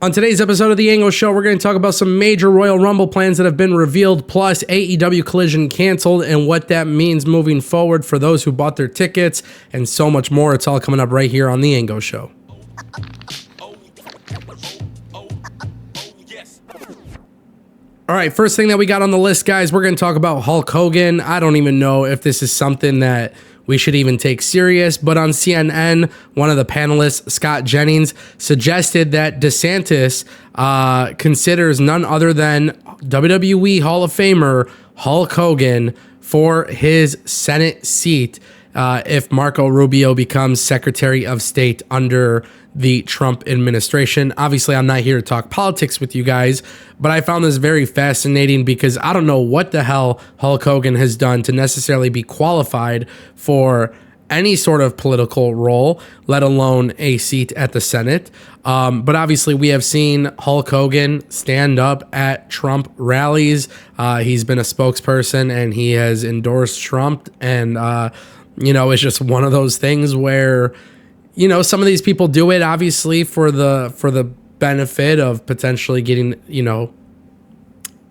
On today's episode of the Ango Show, we're going to talk about some major Royal Rumble plans that have been revealed, plus AEW Collision Cancelled and what that means moving forward for those who bought their tickets, and so much more. It's all coming up right here on the Ango Show. All right, first thing that we got on the list, guys, we're going to talk about Hulk Hogan. I don't even know if this is something that we should even take serious, but on CNN, one of the panelists, Scott Jennings, suggested that DeSantis considers none other than WWE Hall of Famer Hulk Hogan for his Senate seat if Marco Rubio becomes Secretary of State under the Trump administration. Obviously, I'm not here to talk politics with you guys, but I found this very fascinating because I don't know what the hell Hulk Hogan has done to necessarily be qualified for any sort of political role, let alone a seat at the Senate. But obviously, we have seen Hulk Hogan stand up at Trump rallies. He's been a spokesperson and he has endorsed Trump. And, it's just one of those things where, some of these people do it obviously for the benefit of potentially getting,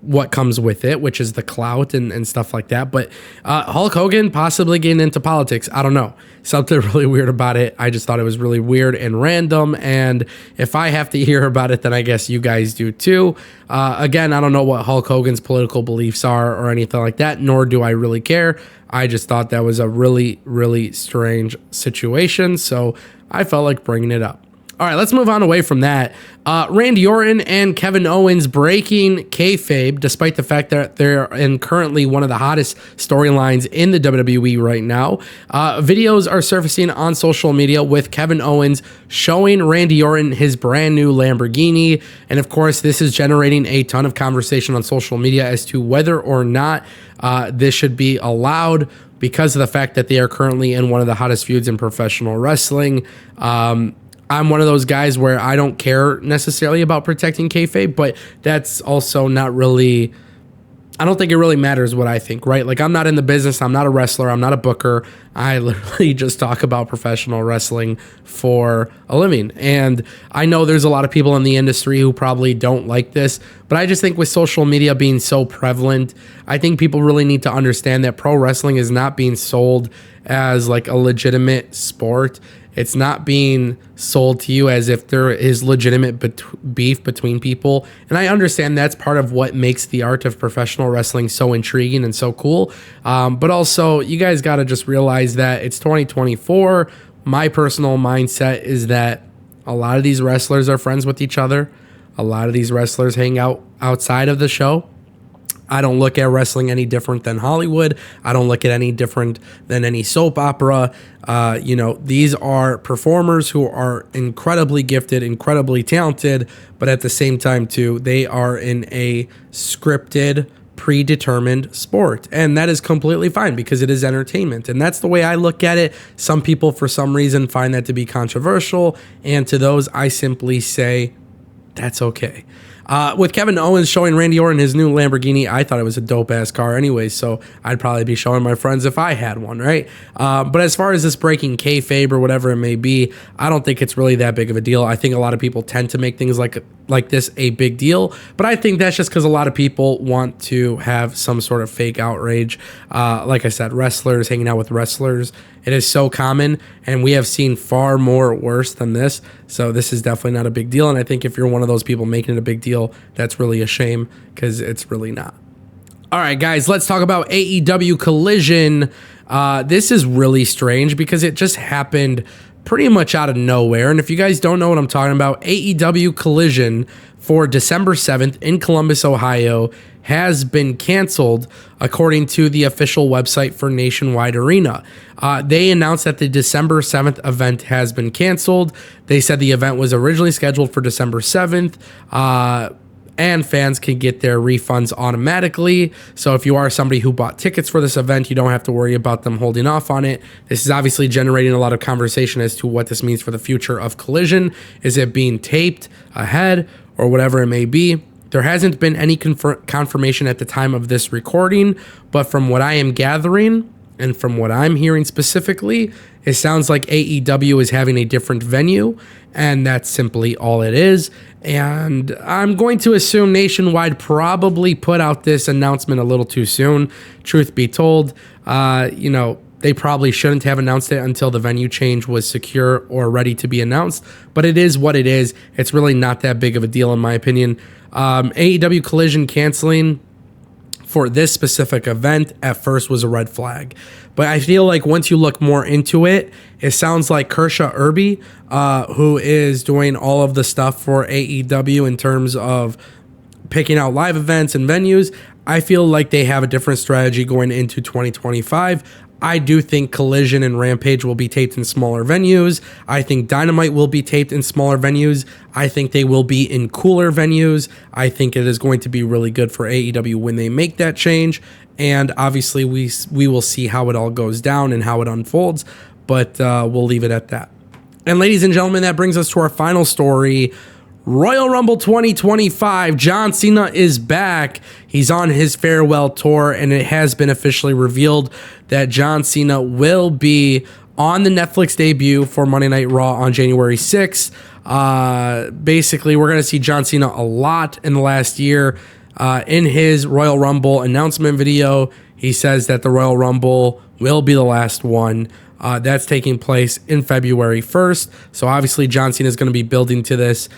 what comes with it, which is the clout and stuff like that. But Hulk Hogan possibly getting into politics, I don't know. Something really weird about it. I just thought it was really weird and random. And if I have to hear about it, then I guess you guys do too. Again, I don't know what Hulk Hogan's political beliefs are or anything like that, nor do I really care. I just thought that was a really, really strange situation. So I felt like bringing it up. All right, let's move on away from that. Randy Orton and Kevin Owens breaking kayfabe, despite the fact that they're in currently one of the hottest storylines in the WWE right now. Videos are surfacing on social media with Kevin Owens showing Randy Orton his brand new Lamborghini. And of course, this is generating a ton of conversation on social media as to whether or not this should be allowed because of the fact that they are currently in one of the hottest feuds in professional wrestling. I'm one of those guys where I don't care necessarily about protecting kayfabe, but that's also not really, I don't think it really matters what I think, right? Like, I'm not in the business. I'm not a wrestler. I'm not a booker. I literally just talk about professional wrestling for a living. And I know there's a lot of people in the industry who probably don't like this, but I just think with social media being so prevalent, I think people really need to understand that pro wrestling is not being sold as like a legitimate sport. It's not being sold to you as if there is legitimate beef between people. And I understand that's part of what makes the art of professional wrestling so intriguing and so cool. But also, you guys got to just realize that it's 2024. My personal mindset is that a lot of these wrestlers are friends with each other. A lot of these wrestlers hang out outside of the show. I don't look at wrestling any different than Hollywood. I don't look at any different than any soap opera. These are performers who are incredibly gifted, incredibly talented, but at the same time, too, they are in a scripted, predetermined sport. And that is completely fine because it is entertainment. And that's the way I look at it. Some people, for some reason, find that to be controversial. And to those, I simply say, that's okay. With Kevin Owens showing Randy Orton his new Lamborghini, I thought it was a dope-ass car anyway, so I'd probably be showing my friends if I had one, right? But as far as this breaking kayfabe or whatever it may be, I don't think it's really that big of a deal. I think a lot of people tend to make things like this a big deal, but I think that's just because a lot of people want to have some sort of fake outrage. Like I said, wrestlers hanging out with wrestlers, it is so common, and we have seen far more worse than this, so this is definitely not a big deal, and I think if you're one of those people making it a big deal, that's really a shame, because it's really not. All right, guys, let's talk about AEW Collision. This is really strange because it just happened pretty much out of nowhere. And if you guys don't know what I'm talking about, AEW Collision for December 7th in Columbus, Ohio has been canceled according to the official website for Nationwide Arena. They announced that the December 7th event has been canceled. They said the event was originally scheduled for December 7th. And fans can get their refunds automatically. So if you are somebody who bought tickets for this event, you don't have to worry about them holding off on it. This is obviously generating a lot of conversation as to what this means for the future of Collision. Is it being taped ahead or whatever it may be? There hasn't been any confirmation at the time of this recording, but from what I am gathering, And from what I'm hearing specifically, it sounds like AEW is having a different venue, and that's simply all it is. And I'm going to assume Nationwide probably put out this announcement a little too soon. Truth be told, they probably shouldn't have announced it until the venue change was secure or ready to be announced. But it is what it is. It's really not that big of a deal, in my opinion. AEW Collision canceling for this specific event at first was a red flag. But I feel like once you look more into it, it sounds like Kershaw Irby, who is doing all of the stuff for AEW in terms of picking out live events and venues. I feel like they have a different strategy going into 2025. I do think Collision and Rampage will be taped in smaller venues. I think Dynamite will be taped in smaller venues. I think they will be in cooler venues. I think it is going to be really good for AEW when they make that change. And obviously, we will see how it all goes down and how it unfolds. But we'll leave it at that. And ladies and gentlemen, that brings us to our final story. Royal Rumble 2025, John Cena is back. He's on his farewell tour, and it has been officially revealed that John Cena will be on the Netflix debut for Monday Night Raw on January 6th. Basically, we're going to see John Cena a lot in the last year. In his Royal Rumble announcement video, he says that the Royal Rumble will be the last one. That's taking place in February 1st. So obviously John Cena is going to be building to this.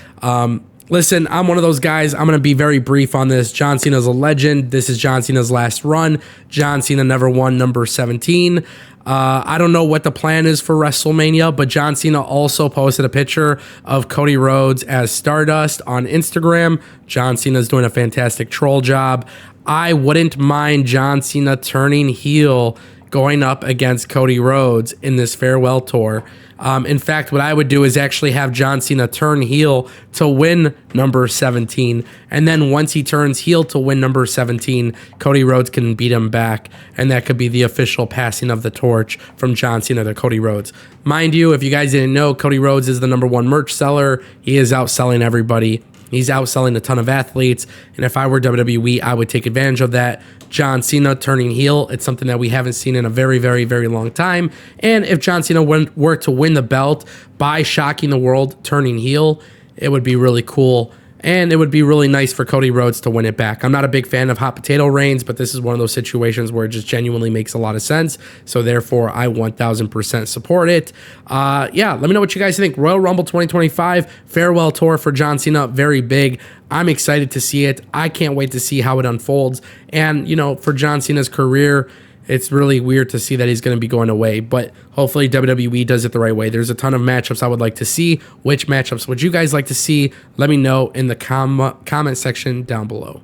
Listen, I'm one of those guys. I'm going to be very brief on this. John Cena's a legend. This is John Cena's last run. John Cena never won number 17. I don't know what the plan is for WrestleMania, but John Cena also posted a picture of Cody Rhodes as Stardust on Instagram. John Cena's doing a fantastic troll job. I wouldn't mind John Cena turning heel going up against Cody Rhodes in this farewell tour. In fact, what I would do is actually have John Cena turn heel to win number 17. And then once he turns heel to win number 17, Cody Rhodes can beat him back. And that could be the official passing of the torch from John Cena to Cody Rhodes. Mind you, if you guys didn't know, Cody Rhodes is the number one merch seller. He is outselling everybody. He's outselling a ton of athletes. And if I were WWE, I would take advantage of that. John Cena turning heel, it's something that we haven't seen in a very, very, very long time. And if John Cena were to win the belt by shocking the world, turning heel, it would be really cool. And it would be really nice for Cody Rhodes to win it back. I'm not a big fan of hot potato reigns, but this is one of those situations where it just genuinely makes a lot of sense. So therefore, I 1000% support it. Let me know what you guys think. Royal Rumble 2025, farewell tour for John Cena, very big. I'm excited to see it. I can't wait to see how it unfolds. And, for John Cena's career, it's really weird to see that he's going to be going away, but hopefully WWE does it the right way. There's a ton of matchups I would like to see. Which matchups would you guys like to see? Let me know in the comment section down below.